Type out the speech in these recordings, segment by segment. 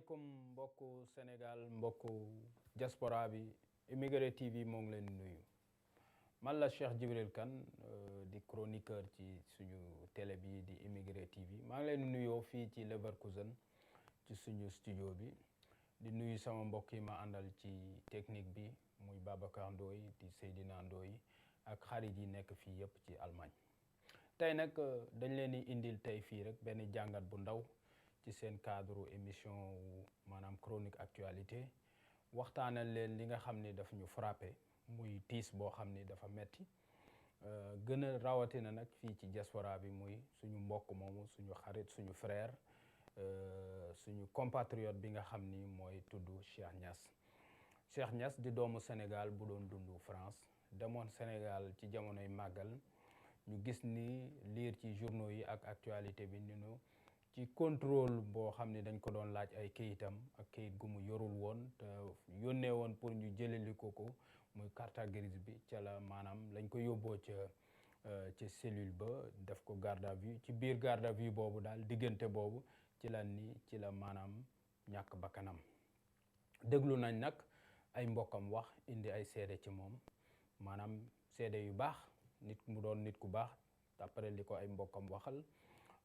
asalaamaaleykum mbokku Sénégal mbokku diaspora bi Immigré TV moo ngi leen di nuyu man la Cheikh Djibril Kane di chroniqueur ci suñu télé bi di Immigré TV maa ngi leen di nuyoo fii ci Leverkusen ci suñu studio bi di nuyu sama mbokk yi ma àndal ci technique bi muy Babacar Ndoye di Seydina Ndoye ak xarit yi nekk fii yëpp ci Allemagne tey nag dañ leen di indil tey fii rek benn jàngat bu ndaw ci seen cadre émission maanaam chronique actualité waxtaanal leen li nga xam ni daf ñu frappé muy tiis boo xam ni dafa metti gën a rawatina nag fii ci diaspora bi muy suñu mbokk moomu suñu xarit suñu frère suñu compatriote bi nga xam ni mooy tudd Cheikh Niass. Cheikh Niass di doomu Sénégal bu doon dund France demoon Sénégal ci jamonoy màggal ñu gis ni liir ci journaux yi ak actualité bi ni ñu ci contrôle boo xam ne dañ ko doon laaj ay kayitam ak kayit gu mu yorul woon te yónnee woon pour ñu jëleli ko muy carte grise bi ca la maanaam lañ ko yóbboo ca cellule ba def ko garde à vue ci biir garde à vue boobu daal diggante boobu ci la maanaam ñàkk bakkanam déglu nañ nag ay mbokkam wax indi ay seede ci moom maanaam seede yu baax nit mu doon nit ku baax d'après li ko ay mbokkam waxal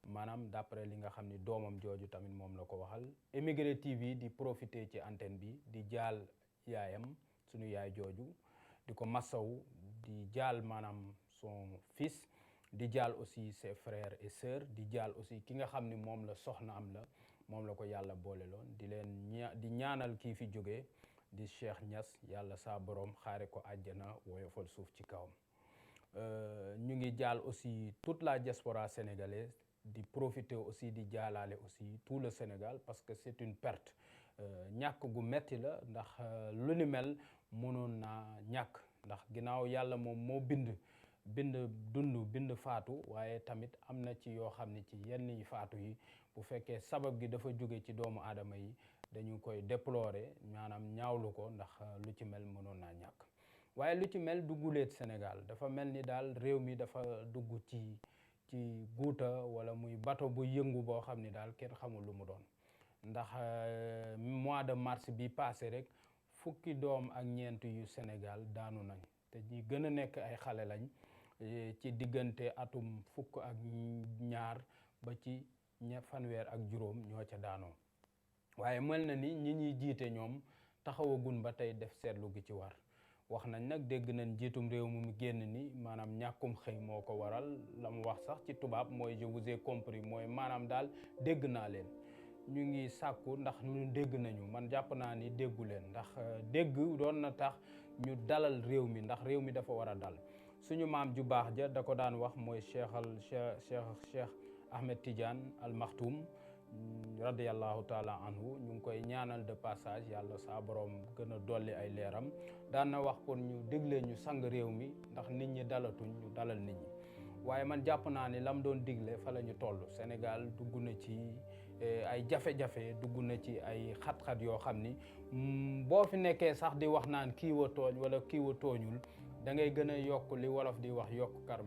maanaam d'après li nga xam ni doomam jooju tamit moom la ko waxal Immigré TV di profiter ci antenne bi di jaal yaayam suñu yaay jooju di ko massaw di jaal maanaam son fils di jaal aussi ses frères et sœurs di jaal aussi ki nga xam ni moom la soxna am la moom la ko yàlla boole loon di ñaanal kii fi jógee di Cheikh Niass yàlla saa borom xaare ko àjjana woyofal suuf ci kawam ñu ngi jaal aussi toute la diaspora sénégalaise di profiter aussi di jaalaale aussi tout le Sénégal parce que c'est une perte ñàkk gu metti la ndax lu ni mel mënoon naa ñàkk ndax ginnaaw yàlla moom moo bind dund bind faatu waaye tamit am na ci yoo xam ne ci yenn yi faatu yi bu fekkee sabab gi dafa jóge ci doomu aadama yi dañu koy déplorer maanaam ñaawlu ko ndax lu ci mel mënoon naa ñàkk waaye lu ci mel dugguleet Sénégal dafa mel ni daal réew mi dafa dugg ci guuta wala muy bato bu yëngu boo xam ni daal kenn xamul lu mu doon ndax mois de mars bi passé rek fukki doom ak ñeent yu Sénégal daanu nañ te ñi gën a nekk ay xale lañ ci diggante atum fukk ak ñaar ba ci fanweer ak juróom ñoo ca daanoo waaye mel na ni ñi ñuy jiite ñoom taxawagun ba tey def seetlu gi ci war wax nañ nag dégg nañ jiitum réew mu génn ni maanaam ñàkkum xëy moo ko waral la mu wax sax ci tubaab mooy je vous ai compris mooy maanaam daal dégg naa leen ñu ngi sàkku ndax ñu dégg nañu man jàpp naa ni déggu leen ndax dégg doon na tax ñu dalal réew mi ndax réew mi dafa war a dal suñu maam ju baax ja da ko daan wax mooy Cheikh Ahmed Tidiane Al Maktoum radiyallahu taala anhu ñu ngi koy ñaanal de passage yàlla saa borom gën a dolli ay leeram daan na wax pour ñu déglee ñu sang réew mi ndax nit ñi dalatuñ ñu dalal nit ñi waaye man jàpp naa ni lam doon digle fa la ñu toll Sénégal dugg na ci ay jafe-jafe dugg na ci ay xat-xat yoo xam ni boo fi nekkee sax di wax naan kii wa tooñ wala kii wa tooñul da ngay gën a yokk li wolof di wax yokk xar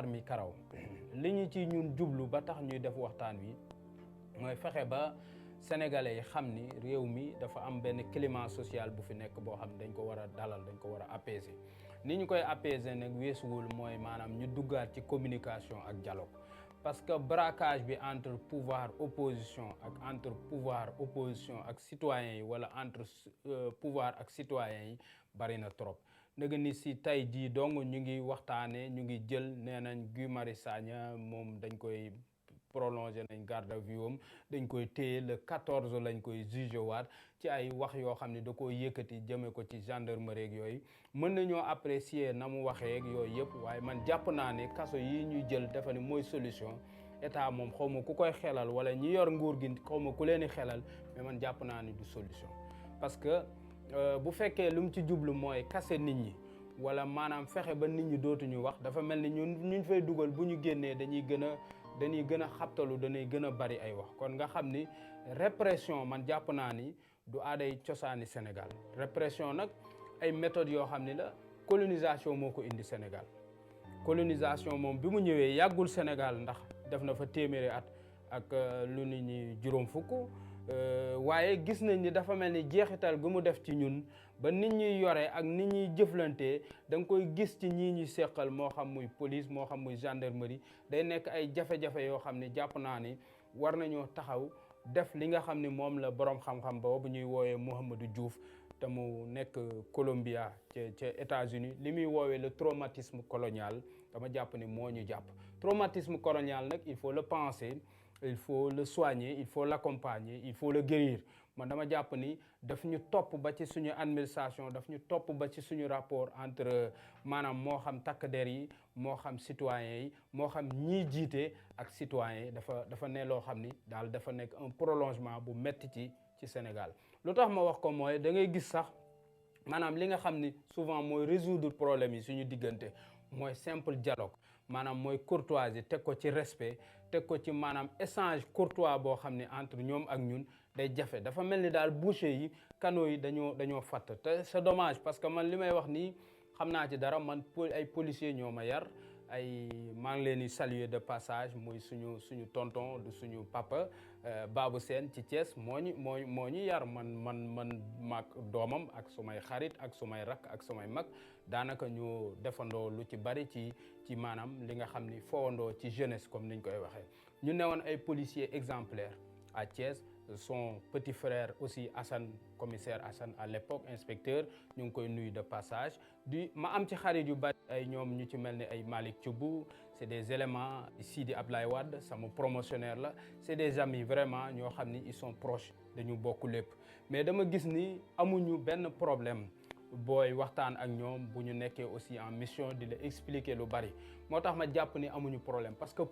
mi karaw li ñu ci ñun jublu ba tax ñuy def waxtaan wi mooy fexe ba sénégalais yi xam ni réew mi dafa am benn climat social bu fi nekk boo xam ne dañ ko war a dalal dañ ko war a apaiser ni ñu koy apaiser nag weesuwul mooy maanaam ñu duggaat ci communication ak dialogue parce que braquage bi entre pouvoir opposition ak citoyens yi wala entre pouvoir ak citoyens yi bari na trop ndëgg ni si tey jii dong ñu ngi waxtaanee ñu ngi jël nee nañ Guy Marius Sagna moom dañ koy prolongé nañ garde à vue am dañ koy téye le 14 lañ koy jugé waat ci ay wax yoo xam ne da koo yëkkati jëme ko ci gendarmerie ak yooyu mën nañoo apprécier na mu waxee ak yooyu yëpp waaye man jàpp naa ne kaso yi ñuy jël dafa ne mooy solution état moom xaw ma ku koy xelal wala ñi yor nguur gi xaw ma ku leen di xelal mais man jàpp naa ne du solution parce que bu fekkee lu mu ci jublu mooy kase nit ñi wala maanaam fexe ba nit ñi dootuñu wax dafa mel ni ñun fay dugal bu ñu génnee dañuy gën a xabtalu dañuy gën a bari ay wax kon nga xam ni répression man jàpp naa ni du aaday cosaani Sénégal répression nag ay méthodes yoo xam ni la colonisation moo ko indi Sénégal colonisation moom bi mu ñëwee yàggul Sénégal ndax def na fa téeméeri at ak lu nit ñi juróom fukk waaye gis nañ ni dafa mel ni jeexital gu mu def ci ñun ba nit ñuy yore ak nit ñuy jëflantee da nga koy gis ci ñii ñuy seqal moo xam muy police moo xam muy gendarmerie day nekk ay jafe-jafe yoo xam ne jàpp naa ni war nañoo taxaw def li nga xam ne moom la borom xam-xam boobu ñuy woowee Mouhamadou Diouf te mu nekk Columbia ca États-Unis li muy woowee le traumatisme colonial dama jàpp ni moo ñu jàpp. Traumatisme colonial nag il faut le penser, il faut le soigner, il faut l'accompagner, il faut le guérir. Man dama jàpp ni daf ñu topp ba ci suñu administration daf ñu topp ba ci suñu rapport entre maanaam moo xam takk der yi moo xam citoyens yi moo xam ñii jiite ak citoyens yi dafa ne loo xam ni daal dafa nekk un prolongement bu metti ci Sénégal. lu tax ma wax ko mooy da ngay gis sax maanaam li nga xam ni souvent mooy résoudre problème yi suñu diggante mooy simple dialogue maanaam mooy courtoisie teg ko ci respect teg ko ci maanaam échange courtois boo xam ne entre ñoom ak ñun day jafe dafa mel ni daal boucher yi canaux yi dañoo fatt te c'est dommage parce que man li may wax nii xam naa ci dara man ay policiers ñoo ma yar ay maa ngi leen di saluer de passage muy suñu tonton du suñu papa Babou Sène ci Thiès moo ñu yar man maag doomam ak sumay xarit ak sumay rakk ak sumay mag daanaka ñu defandoo lu ci bari ci maanaam li nga xam ni fowandoo ci jeunesse comme niñ koy waxee ñu newoon ay policiers exemplaires à Thiès. Son petit frère aussi Assane commissaire Assane à l'époque inspecteur ñu ngi koy nuyu de passage ma am ci xarit yu bari ay ñoom ñu ci mel ni ay Malick Thioubou c'est des éléments Sidi Ablaye Wade sama promotionnaire la c'est des amis vraiment ñoo xam ni ils sont proches dañu bokk lépp mais dama gis ni amuñu benn problème booy waxtaan ak ñoom bu ñu nekkee aussi en mission di la expliquer lu bari moo tax ma jàpp ni amuñu problème parce que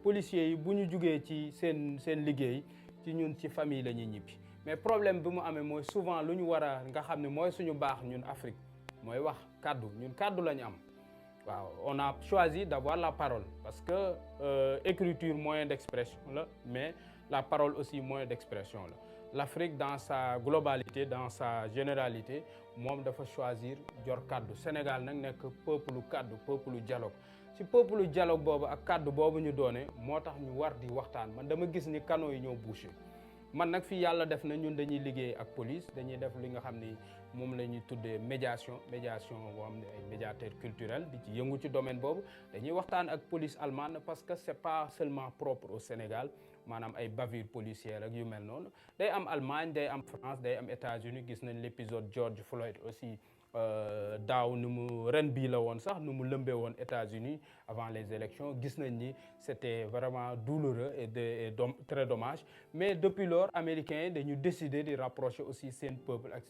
policiers yi bu ñu jugee ci seen liggéey ci ñun ci famille la ñuy ñibbi mais problème bi mu amee mooy souvent lu ñu war a nga xam ne mooy suñu baax ñun Afrique mooy wax kaddu ñun kaddu la ñu am waaw on a choisi d'avoir la parole parce que écriture moyen d'expression la mais la parole aussi moyen d'expression la l'Afrique dans sa globalité dans sa généralité moom dafa choisir jor kaddu Sénégal nag nekk peuple kaddu peuple dialogue ci peuple dialogue boobu ak kaddu boobu ñu doone moo tax ñu war di waxtaan man dama gis ni canaux yi ñoo bouché man nag fii yàlla def na ñun dañuy liggéey ak police dañuy def li nga xam ni moom la ñuy tuddee médiation boo xam ne ay médiateur culturel di ci yëngu ci domaine boobu dañuy waxtaan ak police allemande parce que c'est pas seulement propre au Sénégal maanaam ay bavures policières ak yu mel noonu day am Allemagne day am France day am États-Unis gis nañ l'épisode George Floyd aussi daaw nu mu ren bii la woon sax nu mu lëmbee woon États-Unis avant les élections gis nañ ni c'était vraiment douloureux et très dommage mais depuis lors américains yi dañu décider di rapprocher aussi seen peuple ak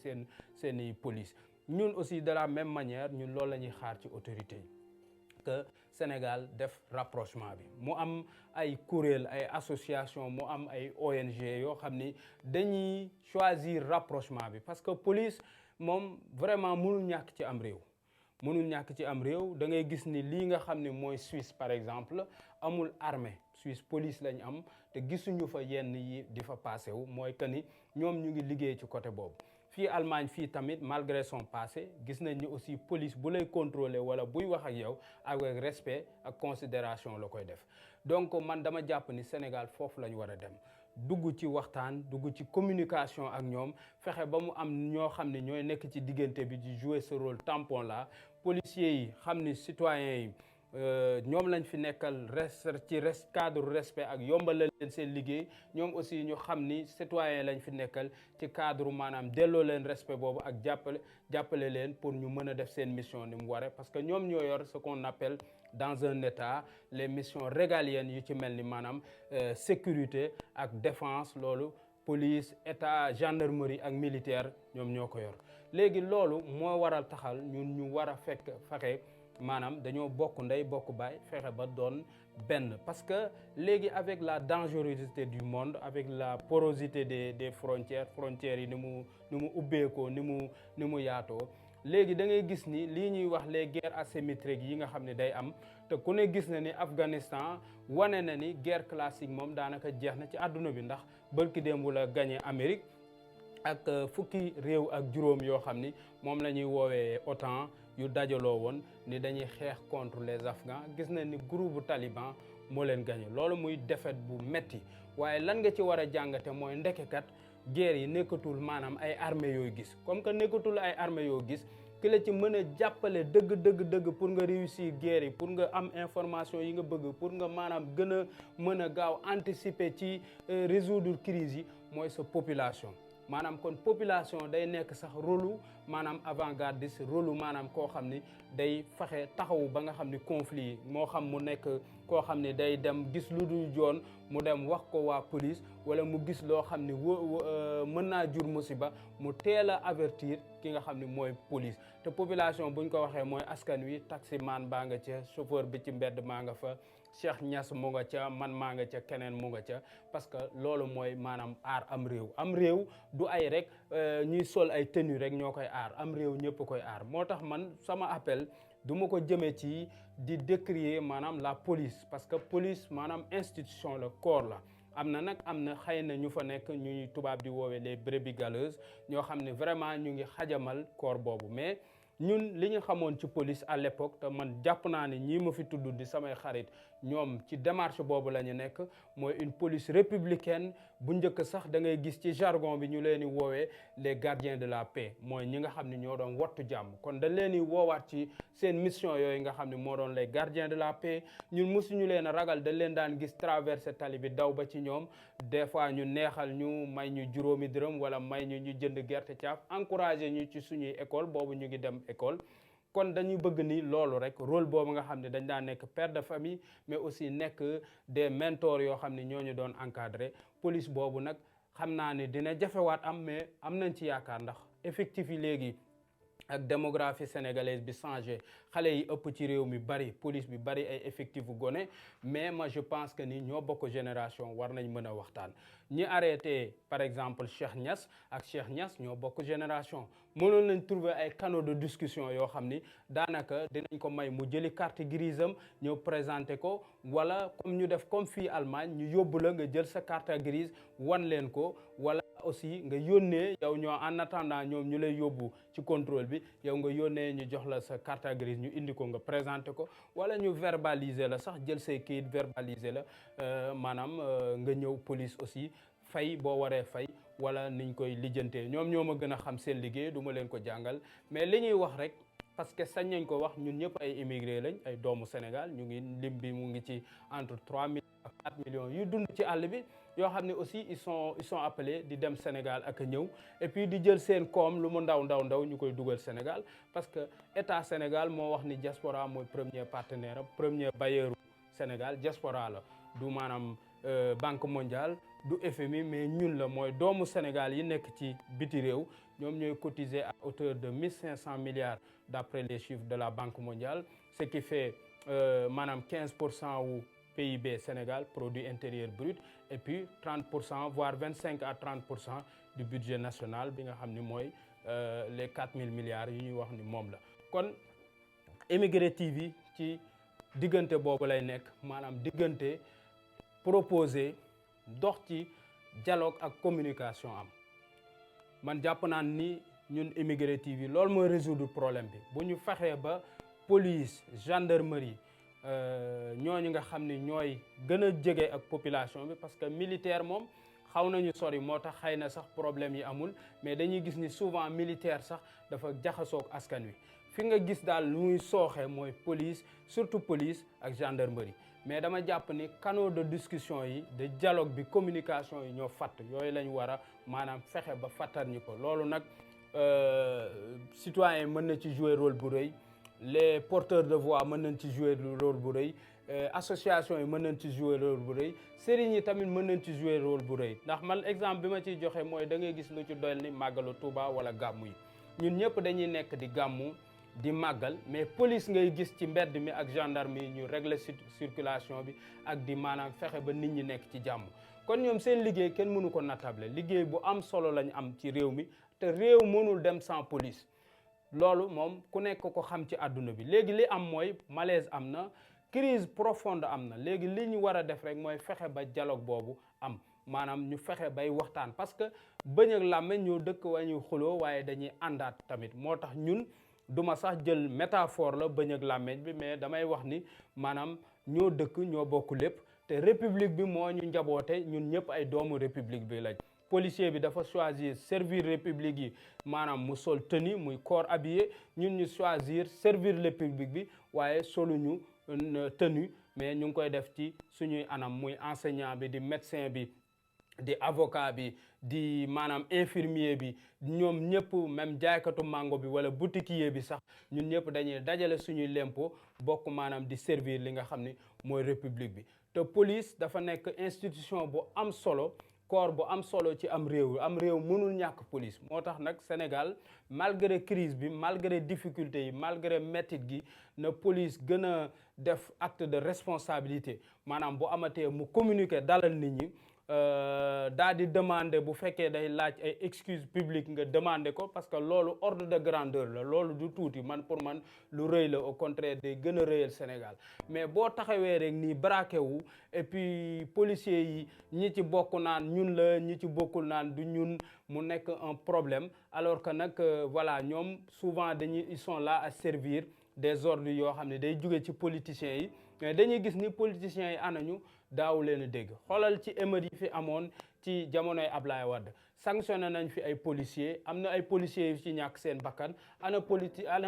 seeni police ñun aussi de la même manière ñun loolu la ñuy xaar ci autorités yi que Sénégal def rapprochement bi mu am ay kuréel ay association mu am ay ONG yoo xam ni dañuy choisir rapprochement bi parce que police moom vraiment mënul ñàkk ci am réew da ngay gis ni lii nga xam ne mooy Suisse par exemple amul armée Suisse police lañ am te gisuñu fa yenn yi di fa passé wu mooy que ni ñoom ñu ngi liggéey ci côté boobu fii Allemagne fii tamit malgré son passé gis nañ ni aussi police bu lay contrôler wala buy wax ak yow avec respect ak considération la koy def donc man dama jàpp ni Sénégal foofu la ñu war a dem dugg ci waxtaan dugg ci communication ak ñoom fexe ba mu am ñoo xam ne ñooy nekk ci diggante bi di jouer ce rôle tampon là policiers yi xam ni citoyens yi ñoom lañ fi nekkal cadre respect ak yombalal leen seen liggéey ñoom aussi ñu xam ni citoyen lañ fi nekkal ci cadre maanaam delloo leen respect boobu ak jàppale leen pour ñu mën a def seen mission ni mu waree parce que ñoom ñoo yor ce qu'on appelle dans un état les missions régaliennes yu ci mel ni maanaam sécurité ak défense loolu police état gendarmerie ak militaire ñoom ñoo ko yor léegi loolu moo waral taxal ñun ñu war a fexe maanaam dañoo bokk ndey bokk baay fexe ba doon benn parce que léegi avec la dangerosité du monde avec la porosité des frontières yi ni mu ubbeekoo ni mu yaatoo léegi da ngay gis ni lii ñuy wax les guerres asymétriques yi nga xam ne day am te ku ne gis na ni Afghanistan wane na ni guerre classique moom daanaka jeex na ci àdduna bi ndax bërki démb la gagné Amérique ak fukki réew ak juróom yoo xam ni moom la ñuy woowee OTAN yu dajaloo woon ni dañuy xeex contre les Afghans gis na ni groupe taliban moo leen gagné loolu muy défaite bu metti waaye lan nga ci war a jàngate mooy ndekekat guerre yi nekkatul maanaam ay armée yooyu gis comme que nekkatul ay armée yoo gis ki la ci mën a jàppale dëgg pour nga réussir guerre yi pour nga am information yi nga bëgg pour nga maanaam gën a mën a gaaw anticiper ci résoudre crise yi mooy sa population maanaam kon population day nekk sax rôle maanaam avant-gardiste rôle maanaam koo xam ni day fexe taxawu ba nga xam ni conflit yi moo xam mu nekk koo xam ni day dem gis lu dul joon mu dem wax ko waa police wala mu gis loo xam ni mën naa jur musiba mu teel a avertir ki nga xam ni mooy police te population buñ ko waxee mooy askan wi taximan baa nga ca chauffeur bi ci mbedd maa nga fa Cheikh Niass mu nga ca man maa nga ca keneen mu nga ca parce que loolu mooy maanaam aar am réew du ay rek ñuy sol ay tenue rek ñoo koy aar am réew ñëpp koy aar moo tax man sama appel du ma ko jëmee ci di décrier maanaam la police parce que police maanaam institution la corps la am na xëy na ñu fa nekk ñuy tubaab di woowee les brebis galeuses ñoo xam ne vraiment ñu ngi xajamal corps boobu mais ñun li ñu xamoon ci police à l'époque te man jàpp naa ne ñii ma fi tudd di samay xarit ñoom ci démarche boobu la ñu nekk mooy une police républicaine bu njëkk sax da ngay gis ci jargon bi ñu leen di woowee les gardiens de la paix mooy ñi nga xam ne ñoo doon wattu jàmm kon dañ leen di woowaat ci seen mission yooyu nga xam ne moo doon les gardiens de la paix ñun mosuñu leen a ragal dañ leen daan gis traverser tali bi daw ba ci ñoom des fois ñu neexal ñu may ñu juróomi dërëm wala may ñu jënd gerte caaf encouragé ñu ci suñuy école boobu ñu ngi dem école kon dañuy bëgg ni loolu rek rôle boobu nga xam ne dañ daan nekk père de famille mais aussi nekk des mentors yoo xam ne ñoo ñu doon encadré police boobu nag xam naa ne dina jafewaat am mais am nañ ci yaakaar ndax effectif yi léegi ak démographie sénégalaise bi changé xale yi ëpp ci réew mi bari police bi bari ay effectif bu gone mais moi je pense que ni ñoo bokk génération war nañ mën a waxtaan ñi arrêté par exemple Cheikh Niass ak Cheikh Niass ñoo bokk génération mënoon nañ trouver ay canaux de discussion yoo xam ni daanaka dinañ ko may mu jëli carte grise am ñëw présenté ko wala comme ñu def comme fii Allemagne ñu yóbbu la nga jël sa carte grise wan leen ko wala aussi nga yónnee yow ñoo en attendant ñoom ñu lay yóbbu ci contrôle bi yow nga yónnee ñu jox la sa carte grise ñu indi ko nga présenté ko wala ñu verbaliser la sax jël say kayit verbaliser la maanaam nga ñëw police aussi fay boo waree fay wala niñ koy lijjantee ñoom ñoo ma gën a xam seen liggéey du ma leen ko jàngal mais li ñuy wax rek parce que sañ nañ ko wax ñun ñëpp ay immigré lañ ay doomu Sénégal ñu ngi lim bi mu ngi ci entre 3 millions ak 4 millions yu dund ci àll bi yoo xam ne aussi ils sont appelés di dem Sénégal ak a ñëw et puis di jël seen koom lu mu ndaw ñu koy dugal Sénégal parce que état Sénégal moo wax ni diaspora mooy premier partenaire am premier bailleur Sénégal diaspora la du maanaam Banque mondiale du FMI mais ñun la mooy doomu Sénégal yi nekk ci biti réew ñoom ñooy cotiser à hauteur de 1500 milliards d'après les chiffres de la Banque mondiale ce qui fait maanaam 15% wu PIB Sénégal produit intérieur brut et puis 30% voire 25 à 30% du budget national bi nga xam ni mooy les 4000 milliards yi ñuy wax ni moom la kon Émigré TV ci diggante boobu lay nekk maanaam diggante proposer dox ci dialogue ak communication am man jàpp naan ni ñun Émigré TV loolu mooy résoudre problème bi bu ñu fexee ba police gendarmerie ñooñu nga xam ni ñooy gën a jege ak population bi parce que militaire moom xaw nañu sori moo tax xëy na sax problème yi amul mais dañuy gis ni souvent militaire sax dafa jaxasoog askan wi fi nga gis daal lu muy sooxe mooy police surtout police ak gendarmerie mais dama jàpp ni canaux de discussion yi de dialogue bi communication yi ñoo fatt yooyu lañ war a maanaam fexe ba fattar ñi ko loolu nag citoyen mën na ci jouer rôle bu rëy les porteurs de voix mën nañ ci jouer rôle bu rëy association yi mën nañ ci jouer rôle bu rëy sëriñ yi tamit mën nañ ci jouer rôle bu rëy ndax man exemple bi ma ciy joxe mooy da ngay gis lu ci doy ni màggalu Touba wala gàmmu yi ñun ñëpp dañuy nekk di gàmmu di màggal mais police ngay gis ci mbedd mi ak gendarme yi ñu régler circulation bi ak di maanaam fexe ba nit ñi nekk ci jàmm kon ñoom seen liggéey kenn mënu ko natable liggéey bu am solo lañ am ci réew mi te réew mënul dem sans police loolu moom ku nekk ko xam ci àdduna bi léegi li am mooy malaise am na crise profonde am na léegi li ñu war a def rek mooy fexe ba dialogue boobu am maanaam ñu fexe bay waxtaan parce que bëñ ak làmmeñ ñoo dëkk wa ñuy xuloo waaye dañuy àndaat tamit moo tax ñun duma sax jël métaphore la bëñ ak làmmeñ bi, mais damay wax ni maanaam ñoo dëkk ñoo bokk lépp te république bi moo ñu njaboote ñun ñëpp ay doomu république bi lañ. policier bi dafa choisir servir république yi maanaam mu sol tenue muy corps habillé, ñun ñu choisir servir république bi waaye soluñu tenue mais ñu ngi koy def ci suñuy anam muy enseignant bi di médecin bi di avocat bi di maanaam infirmier bi ñoom ñëpp même jaaykatu mango bi wala boutiquier bi sax ñun ñëpp dañuy dajale suñuy lempo bokk maanaam di servir li nga xam ni mooy république bi. te police dafa nekk institution bu am solo, corps bu am solo ci am réew mënul ñàkk police. moo tax nag Sénégal malgré crise bi, malgré difficulté yi, malgré métit gi, na police gën a def acte de responsabilité maanaam bu amatee mu communiquer dalal nit ñi. daa di demander bu fekkee day laaj ay excuse publique nga demander ko parce que loolu ordre de grandeur la, loolu du tuuti man pour man lu rëy la, au contraire day gën a rëyal Sénégal. mais boo taxawee rek nii braqué wu et puis policiers yi ñi ci bokk naan ñun la, ñi ci bokkul naan du ñun, mu nekk un problème alors que nag voilà ñoom souvent ils sont là à servir des ordres yoo xam ne day jóge ci politiciens yi. mais dañuy gis ni politiciens yi anañu daaw leen a dégg. xoolal ci émeutes yi fi amoon ci jamonoy Ablaye Wade sanctionné nañ fi ay policiers, am na ay policiers yu ci ñàkk seen bakkan, ana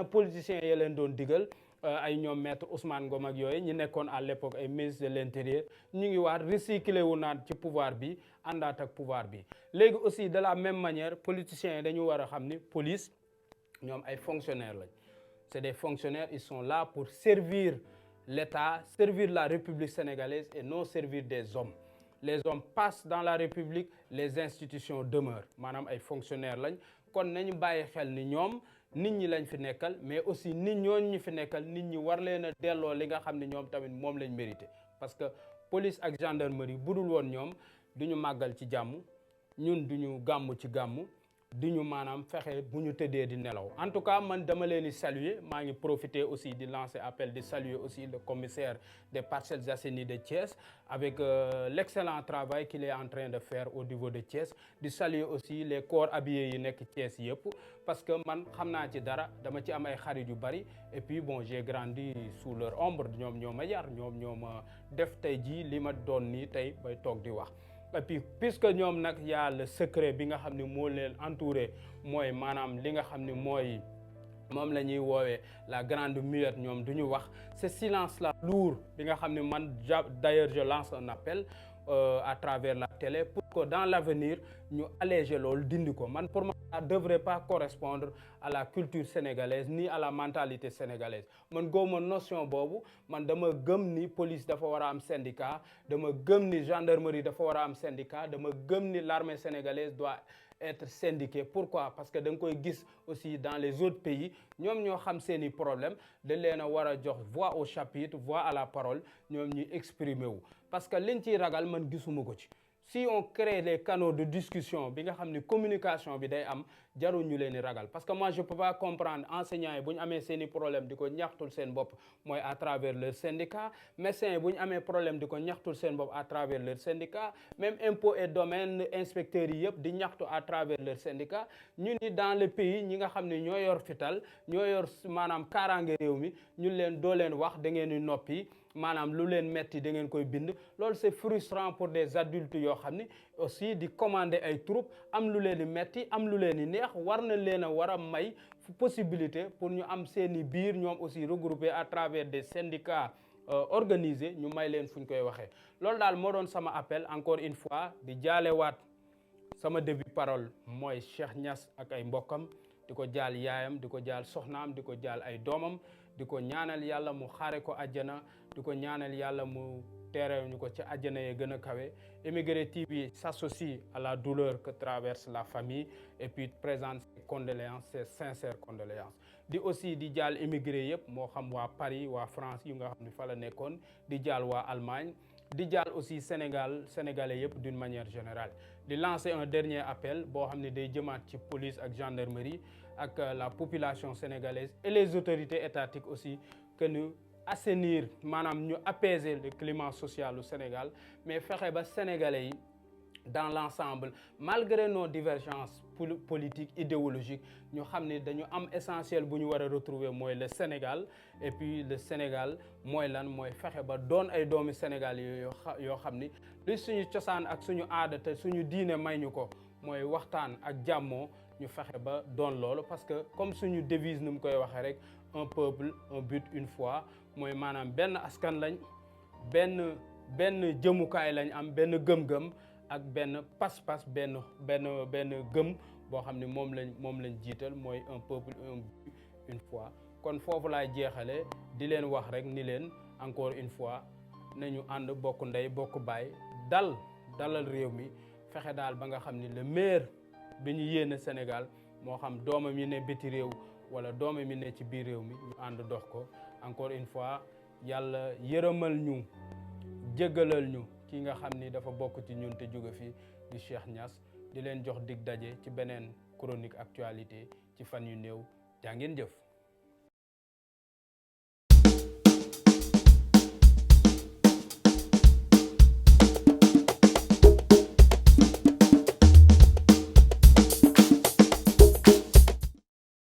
politiciens yi leen doon digal ay ñoom maître Ousmane Ngom ak yooyu ñi nekkoon à l'époque ay ministre de l'intérieur ñu ngi waat recyclé wu naat ci pouvoir bi àndaat ak pouvoir bi. léegi aussi de la même manière politiciens yi dañu war a xam ni police ñoom ay fonctionnaires lañ, c'est des fonctionnaires, ils sont là pour servir l'État, servir la République sénégalaise et non servir des hommes. Les hommes passent dans la République, les institutions demeurent. maanaam ay fonctionnaires lañ, kon nañu bàyyi xel ni ñoom nit ñi lañ fi nekkal, mais aussi nit ñooñu ñu fi nekkal nit ñi war leen a delloo li nga xam ne ñoom tamit moom lañ mérité. parce que police ak gendarmerie budul woon ñoom duñu màggal ci jàmm, ñun duñu gàmmu ci gàmmu, di ñu maanaam fexe bu ñu tëddee di nelaw. en tout cas man dama leen di saluer, maa ngi profiter aussi di lancer appel, di saluer aussi le commissaire des Parcelles Assainies de Thiès avec l'excellent travail qu'il est en train de faire au niveau de Thiès. di saluer aussi les corps habillés yi nekk Thiès yëpp parce que man xam naa ci dara, dama ci am ay xarit yu bari et puis bon j'ai grandi sous leur ombre, ñoom ñoo ma yar, ñoom ñoo ma def tey jii li ma doon nii tey bay toog di wax. et puis puisque ñoom nag y a le secret bi nga xam ne moo leen entouré mooy maanaam li nga xam ne mooy moom la ñuy woowee la grande muette, ñoom du ñu wax. ce silence là lourd bi nga xam ne man d'ailleurs je lance un appel à travers la télé pour que dans l'avenir ñu alléger loolu dindi ko. man pour moi ça devrait pas correspondre à la culture sénégalaise ni à la mentalité sénégalaise. man góoma notion boobu, man dama gëm ni police dafa war a am syndicat, dama gëm ni gendarmerie dafa war a am syndicat, dama gëm ni l'armée sénégalaise doit être syndiquée. Pourquoi? Parce que da nga koy gis aussi dans les autres pays, ñoom ñoo xam seeni problème, dañ leen a war a jox voix au chapitre, voix à la parole, ñoom ñuy exprimer wu. parce que liñ ciy ragal man gisuma ko ci. si on crée les canaux de discussion bi nga xam ni communication bi day am, jarul ñu leen di ragal. parce que moi je peux pas comprendre enseignants yi bu ñu amee seeni problème di ko ñaxtul seen bopp mooy à travers leur syndicat, médecins yi bu ñu amee problème di ko ñaxtul seen bopp à travers leur syndicat, même impôts et domaines inspecteurs yi yëpp di ñaxtu à travers leur syndicat. ñu ni dans le pays ñi nga xam ne ñoo yor fital, ñoo yor maanaam kaaraange réew mi, ñun leen doo leen wax, da ngeen di noppi, maanaam lu leen metti da ngeen koy bind. loolu c'est frustrant pour des adultes yoo xam ni aussi di commander ay troupes, am lu leen di metti, am lu leen di neex, war na leen a war a may possibilité pour ñu am seeni biir ñoom aussi regroupés à travers des syndicats organisés, ñu may leen fu ñu koy waxee. loolu daal moo doon sama appel encore une fois. di jaalewaat sama début parole mooy Cheikh Niass ak ay mbokkam, di ko jaal yaayam, di ko jaal soxnaam, di ko jaal ay doomam, di ko ñaanal yàlla mu xaare ko àjjana, di ko ñaanal yàlla mu teerew ñu ko ci àjjana ye gën a kawe. Émigré TV s'associe à la douleur que traverse la famille et puis présente ses condoléances, ses sincères condoléances. di aussi di jaal émigré yëpp, moo xam waa Paris, waa France yu nga xam ne fa la nekkoon, di jaal waa Allemagne, di jaal aussi sénégalais yëpp d'une manière générale. di lancer un dernier appel boo xam ne day jëmaat ci police ak gendarmerie ak la population sénégalaise et les autorités étatiques aussi, que ñu assainir maanaam ñu apaiser le climat social au Sénégal, mais fexe ba sénégalais yi dans l'ensemble, malgré nos divergences politique idéologique ñu xam ni dañu am essentiel bu ñu war a retrouver mooy le Sénégal. Et puis le Sénégal mooy lan mooy fexe ba doon ay doomi Sénégal yoo xam ni li suñu cosaan ak suñu aada te suñu diine may ñu ko mooy waxtaan ak jàmmoo ñu fexe ba doon loolu. parce que comme suñu devise nu mu koy waxee rek un peuple un but une foi mooy maanaam benn askan lañ benn jëmukaay lañ am benn gëm-gëm ak benn pas-pas benn gëm boo xam ni moom lañ jiital mooy un peuple un but une foi. kon foofu laay jeexale di leen wax rek ni leen encore une fois nañu ànd bokk ndey bokk baay dalal réew mi fexe daal ba nga xam ni le meilleur bi ñu yéene Sénégal moo xam doomam yi ne biti réew wala doomam yi ne ci biir réew mi ñu ànd dox ko. encore une fois yàlla yërëmal ñu jéggalal ñu ki nga xam ni dafa bokk ci ñun te jóge fi di Cheikh Niass di leen jox dig daje ci beneen chronique actualité ci fan yu néew jaa ngeen jëf.